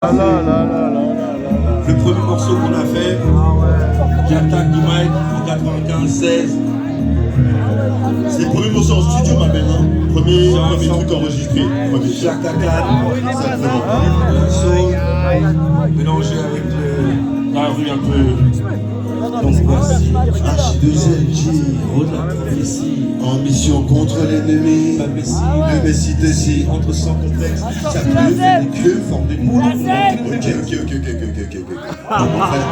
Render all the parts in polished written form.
Le premier morceau qu'on a fait, j'attaque du mic en 95-16. C'est le premier morceau en studio, ma belle, hein. Premier truc enregistré. Jacques Tacan, mélangé avec la rue un peu. Donc voici H2LJ, Road la prophétie. en mission contre l'ennemi. Le Messie Tessie, Entre sans complexe, ça pleut, fait des queues, forme des moules. Ok. Mon frère.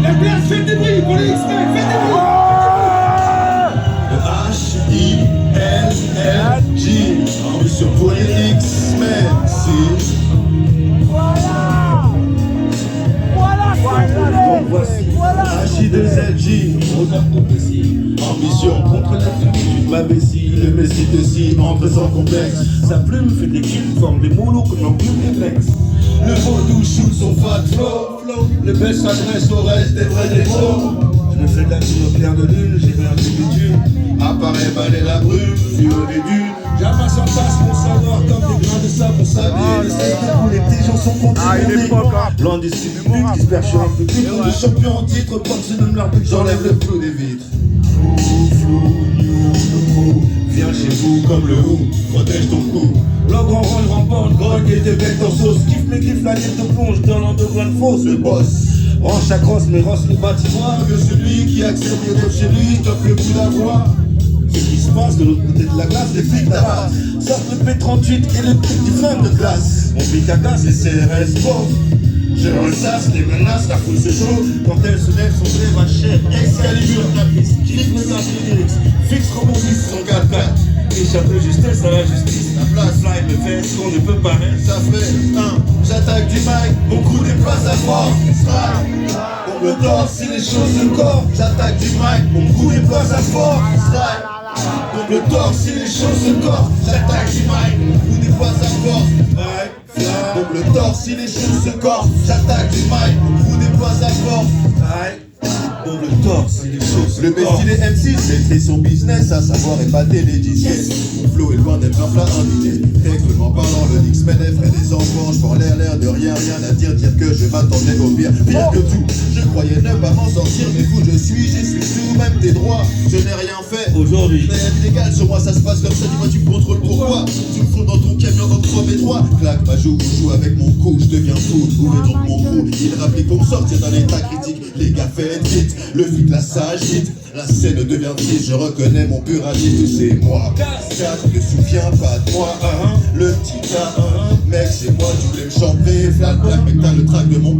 La place, faites du bruit pour les X-Men, faites du bruit. H-I-L-L-J, en mission pour les X-Men. donc voici H-I-2-L-J, Road la prophétie. en mission contre l'ennemi. Ma vessie, le Messie Tessie, entre sans complexe. Sa plume fait des kills, forme des molos comme un plume réflexe. Le vaudou shoot son fat flow. Le best s'adresse au reste des vrais défauts. Je me fais de la au clair de lune, j'ai rien de bitume. Apparaît balai la brume, du haut des dunes. J'amasse en tasse mon savoir comme des grains de sable pour s'habiller. Les steaks où les petits gens sont contaminés. Loin des subbuts qui se perchent sur un peu plus. Le champion en titre porte ce même l'arbre. J'enlève le flou des vitres. Viens chez vous comme le hou, protège ton cou. Blog en rôle, remporte, grogne et tes becs en sauce. Kiffe mes griffes, la ligne de plonge dans l'underground fausse. Le boss, Range sa crosse, mais rosse les bâtiments. que celui qui accède bientôt chez lui, top le bout la voix. Ce qui se passe de l'autre côté de la glace, Les flics d'Arras sortent le P38 et le truc du flingue de classe. on pique à glace, Les CRS pauvres, je ressasse les menaces, la foule se chaud. quand elle se lève, son rêve achève. Excalibur tapisse, qui rythme sa lyrics, fixe rebondisse son 4-4. Échappe de justesse à la justice. La place, Fly me fait ce qu'on ne peut pas faire. ça fait 1, j'attaque du mic, mon coup déplace à fort. Strike, on me torse si les choses se corps. J'attaque du mic, mon coup déplace à fort. Strike, on me torse si les choses se corps. J'attaque du mic, mon coup déplace à fort. Strike, on me torse si les choses se corps. J'attaque du mic, mon coup déplace à fort. Strike. On le torse, c'est les choses. Le messie des M6, c'est son business, à savoir épater les disquettes. Mon flow est loin d'être un plat invité. Techniquement parlant, le X-Men effraie des enfants. Je prends l'air de rien à dire que je m'attendais au pire. Pire que tout, je croyais ne pas m'en sortir. Mais fou je suis tout, même tes droits. Je n'ai rien fait. Aujourd'hui, Mais illégal sur moi, ça se passe comme ça. Dis-moi, tu me contrôles pourquoi? Tu me fous dans ton camion entre mes droits. Claque ma joue avec mon cou, je deviens fou. Où est donc mon crew? Il rapplique pour me sortir d'un état critique. Les gars, faites vite. Le flic là s'agite, la scène devient triste, je reconnais mon puraliste, c'est moi. 4 ne souviens pas de moi, le petit gars, mec c'est moi, tu voulais me chanter, flat black, mec t'as le track de mon.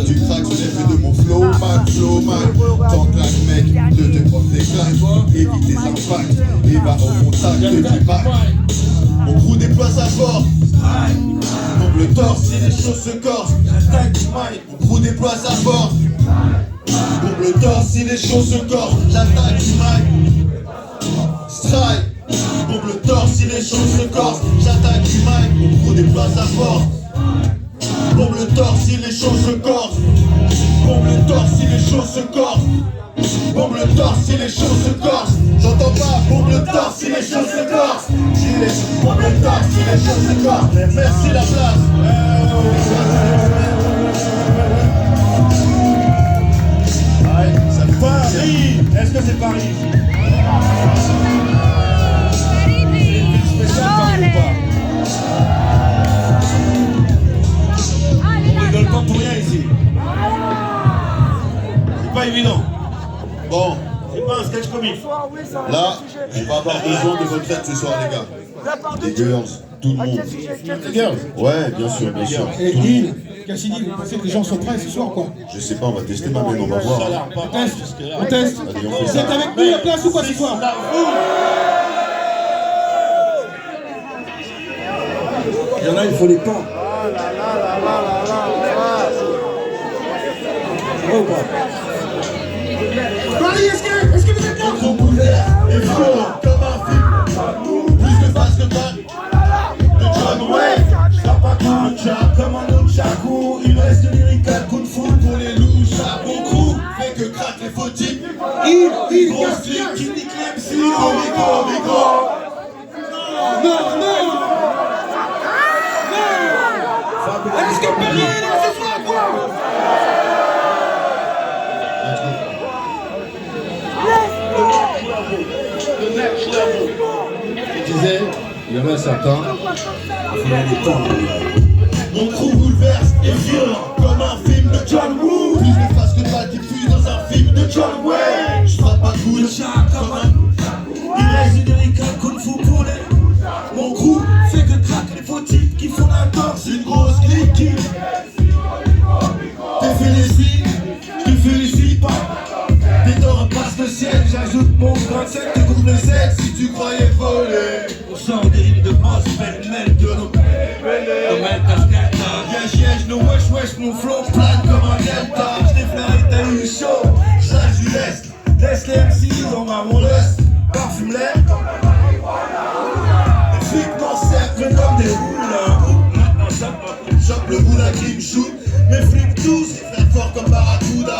Tu craques sur l'effet de mon flow, Mac, tant claque mec, de te prendre des claques, évite les impacts, et va au contact de tes bacs. Mon crew déploie sa force, tombe le torse si les choses se corsent, j'attaque du mic, mon crew déploie sa force. Bombe le torse si les choses se corsent, j'attaque du mic. Strike. Bombe le torse si les choses se corsent, j'attaque du mic. Mon crew déploie sa force. Bombe le torse si les choses se corsent. Bombe le torse si les choses se corsent. Bombe le torse si les choses se corsent. J'entends pas, bombe le torse si les choses se corsent. Gilet, bombe le torse si les choses se corsent. Merci la place. Paris. Est-ce que c'est Paris? C'est une ville spéciale Paris ou pas? On rigole pas pour rien ici. C'est pas évident. Bon, C'est pas un sketch comique. là, on va avoir besoin de votre aide ce soir, les gars. Les girls, tout le monde. Les girls. Ouais, bien sûr, bien sûr. Et Tout le Dean, monde. Cassidy, c'est que les gens sont prêts ce soir quoi. Je sais pas, on va tester ma mène, on va voir. On teste, on teste. Allez, on fait Vous ça. êtes avec nous la place ou quoi ce soir? Il y en a, il faut les temps. Oh, bah. Paris, est-ce que vous êtes là? Ton couvert est chaud comme un film. Plus de face que de John Wayne. Ça pas comme un chat, comme un autre chakou. Il reste lyrical coup de foule pour les loups. Mon crew fait que craque les faux types. Il, Grosse ligne qui nique l'MC. Oh, Je disais, il y en a certains. Il y a des temps. Mon crew bouleverse et violent comme un film de John Woo. Plus de face que de balles qui fusent dans un film de John Wayne. Je frappe à coups de chat comme un. Il reste une ricane kung fu pour les. Mon crew fait que craquer les faux types qui font la torse. Une grosse clique qui. T'es félicite, je te félicite pas. T'es dans un passe le ciel, j'ajoute mon grain de sel, découvre le sel si tu croyais voler. On sort des rimes de boss, pêle-mêle de nos. Comme un casquette, Yesh, no wesh, mon flow plane comme un delta. J't'ai flairé, t'as eu chaud, ça je laisse les MC dans ma mondeuse. Parfume l'air, les flics m'encerclent comme des roulins. Chope le bout qui me shoot, mes flics tous, frères forts comme Barracuda.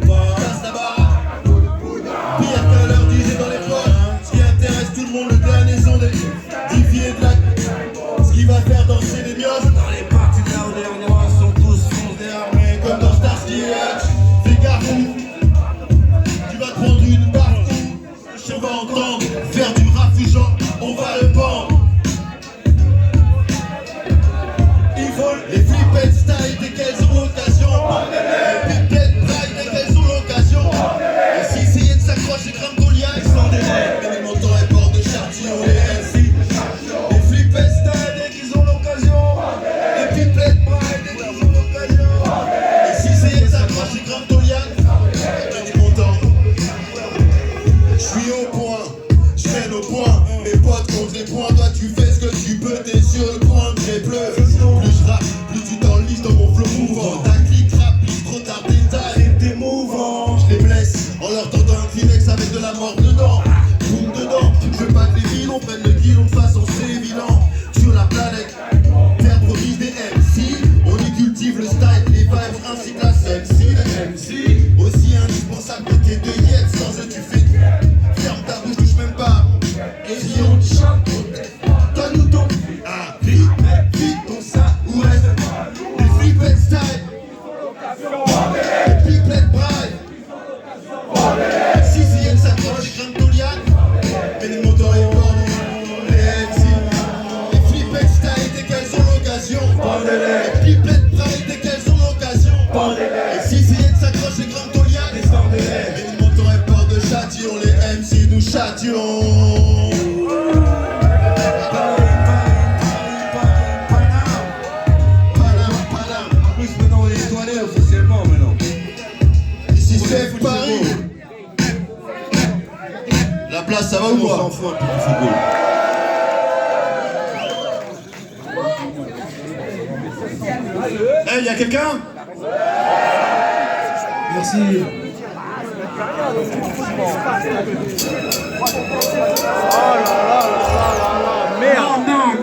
Passe la barre, pire qu'à l'heure disait dans les poches. Ce qui intéresse tout le monde, le dernier son des diviers de la. Ce qui va faire danser les miosses. Dans les parties de là où les noirs sont tous foncés armés comme dans Starsky Hutch. Fais gaffe, tu vas te prendre une barre. On va entendre faire du rafugeant, on va le pendre. Ils volent les flippettes style dès qu'elles ont l'occasion. Les pipettes braille dès qu'elles ont l'occasion. Et si essayer de s'accrocher comme Goliath, ils s'en délèvent. Mais les montants et ports de Chartillon, les MC. Les flippettes style dès qu'ils ont l'occasion. Les pipettes braille dès qu'ils ont l'occasion. Et si essayer de s'accrocher comme Goliath, mais les montants. Je suis au point, je mène au point. Mes potes comptent les points, toi tu fais ce que tu peux. T'es sur le point de mes bleus. Plus je rappe, plus tu t'enlises dans mon flow mouvant. Ta clique rapide, trop tard détail. T'es mouvant, je les blesse en leur tendant un Kleenex avec de la mort dedans. Boum dedans, je veux pas que les villes on prenne le guidon de façon c'est évident. Sur la planète, faire promise des MC. On y cultive le style, les vibes ainsi que la MC. Les MC, aussi indispensable que tes deux yettes. Sans eux tu fais. Ferme ta bouche, touche même pas. Et si on te chante, donne-nous ton. Ah, vite ton ça ou reste. Les flippettes style. Les flippettes braille. Si c'est ça croche, les crèmes Goliath. Mais les moteurs et bords, les MC. Les flippettes style dès qu'elles ont l'occasion. Les flippettes braille dès qu'elles ont l'occasion. Et si c'est ça croche, les crèmes Goliath. Mais les moteurs et bords de Châtillon, les MC nous châtillons. En plus, maintenant, on est étoilé officiellement maintenant. Ici c'est Paris. La place, ça va ou On quoi? s'en fout un peu du football. Eh, y'a quelqu'un? Merci. Non.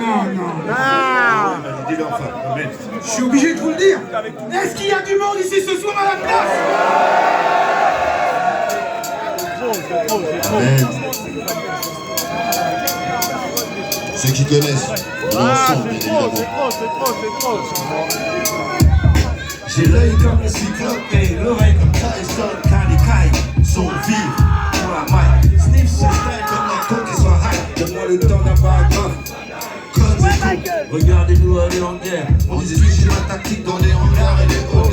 Vas-y, dis-le enfin. Amen. Je suis obligé de vous le dire. Est-ce qu'il y a du monde ici ce soir à la place? Amen. Ceux qui connaissent, l'ensemble, bien évidemment. J'ai l'œil comme le cyclope et l'oreille comme Tyson. Quand les cailles sont vives pour la maille. Sniff ce style comme la coke qui soit high. Donne-moi le temps d'un paragraphe. Regardez-nous aller en guerre. On disait j'ai ma tactique dans les hangars et les hauts.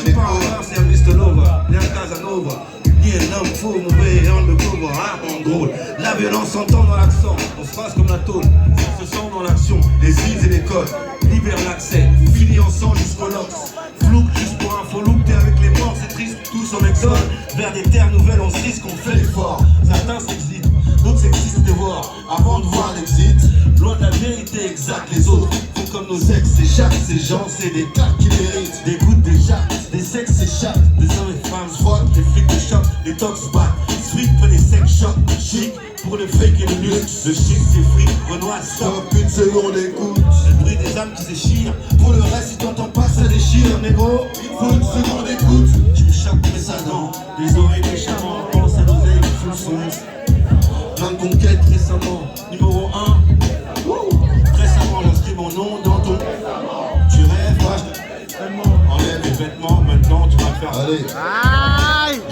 Je pas encore, c'est un Mr. Nova, ni un Casanova, ni un homme faux, mauvais et on le pauvre, en gros. La violence s'entend dans l'accent, on se passe comme la tôle. Ça se sent dans l'action, les îles et les codes. Libère l'accès, finis ensemble jusqu'au lox. Flouk, juste pour un faux look, t'es avec les morts, c'est triste, tous en exode. Vers des terres nouvelles, on se risque, on fait l'effort. Certains s'excitent, d'autres s'excitent de voir avant de voir l'exit. Loin de la vérité exacte, les autres font comme nos ex s'échappent. Ces gens, c'est des tas qui méritent. Des gouttes, des jattes, des sexes s'échappent. Des hommes et femmes se frottent, les flics de choc, les tox battent. Sweet peut les sex shops, chic pour le fric et le luxe. Le chic c'est fric, Renoir stop. Une seconde écoute. C'est le bruit des âmes qui s'échirent. Pour le reste, si t'entends pas, ça déchire. Mais gros, Il faut une seconde écoute. je me choque mes sadans, les oreilles méchamment, pense à l'oseille qui fout le son. Plein de conquêtes récemment, numéro 1. Récemment, j'inscris mon nom dans ton. Tu rêves, moi je enlève les vêtements, maintenant tu vas te faire. Allez.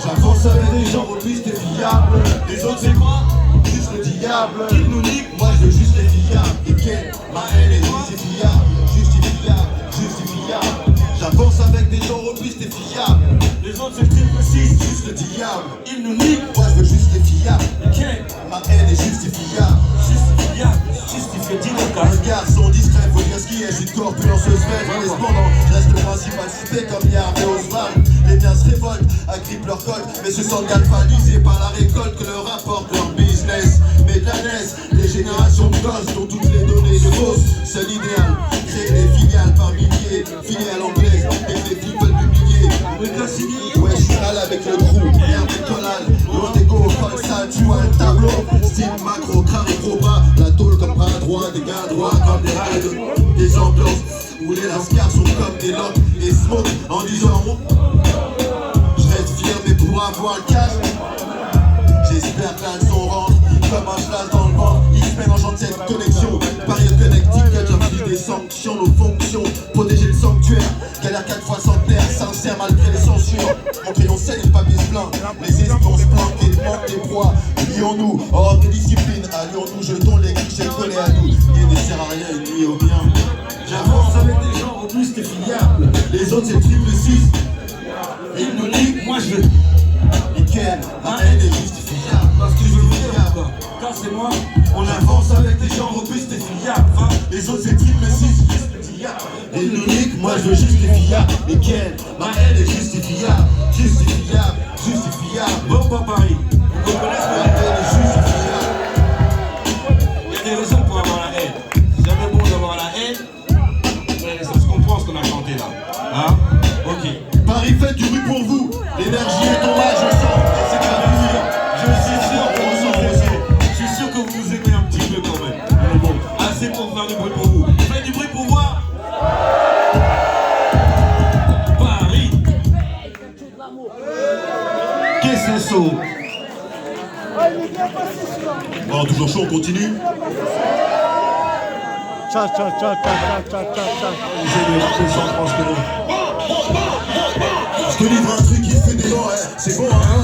J'avance avec des gens, vos pistes est fiable. Les autres c'est quoi? Juste le diable. justifiable. Qu'ils nous niquent. Moi je veux juste les fiables. Et quelle ma haine est justifiable. Justifiable, justifiable. J'avance avec des gens robustes et fiables. Les autres c'est le triple 6. Juste le diable. Ils nous niquent. Moi je veux juste les fiables. Quel Ma haine est justifiable. justifiable. Justifié, dis le cas. Un garçon discret, faut dire ce qui est, je suis corpulent, ce sphère. Cependant, je reste le principal suspect comme Yard et Oswald. Les biens se révoltent, agrippent leur code, mais se sentent galvanisés par la récolte que leur rapporte leur business. Mais de la naissent, des générations de gosses dont toutes les données de fausses. C'est l'idéal, créer des filiales par milliers, filiales anglaises, et les filles veulent publier. Ouais, je suis mal avec le crew, merde écolale, loin des go, fuck ça, tu vois le tableau. Style macro, carré, gros bras, la tôle comme bras droit, des gars droits comme des raids, des ambiances où les lascars sont comme des lampes et smoke en disant je reste fier mais pour avoir le cash. J'espère que la leçon rentre comme un chlasse dans le ventre. X-Men engendre cette connexion. Période connectique, j'inflige des sanctions. Nos fonctions, protéger le sanctuaire. Galère 4 fois centenaire, sincère malgré les censures. Mon crayon saigne, le papier se plaint. Les esprits se planquent et le manque des proies. Lions-nous, hors des disciplines. Allions-nous, jetons les clichés collés à nous. Il ne sert à rien, il nuit au bien. J'avance avec des gens robustes et fiables. Les autres c'est triple 6. Ils nous niquent, moi je veux. Nickel, ma haine est justifiable. Parce que je veux vous dire quoi. Quand c'est moi, on avance avec des gens robustes et fiables. Enfin, Les autres c'est triple 6. ils nous niquent, moi je veux juste les fiables. Nickel, ma haine est justifiable. Justifiable, justifiable. Bon, pas Paris. Vous comprenez ce que Ma haine est justifiable. il y a des raisons pour avoir la haine. C'est jamais bon d'avoir la haine. Mais ça se comprend ce qu'on a chanté là. Hein? Ok. Paris fait du bruit pour vous. L'énergie est en là, je sens. Et c'est à vous. Je suis sûr que vous aimez. Je suis sûr que vous vous aimez un petit peu quand même. Mais bon, assez pour faire du bruit pour vous. Faites du bruit pour voir. Paris. Qu'est-ce que c'est ça? Bon, toujours chaud, on continue. Ciao, ciao, ciao, ciao, ciao, ciao, ciao. J'ai des rappels sans transférer. Je te livre un truc qui fait des dents, hein. C'est bon, hein.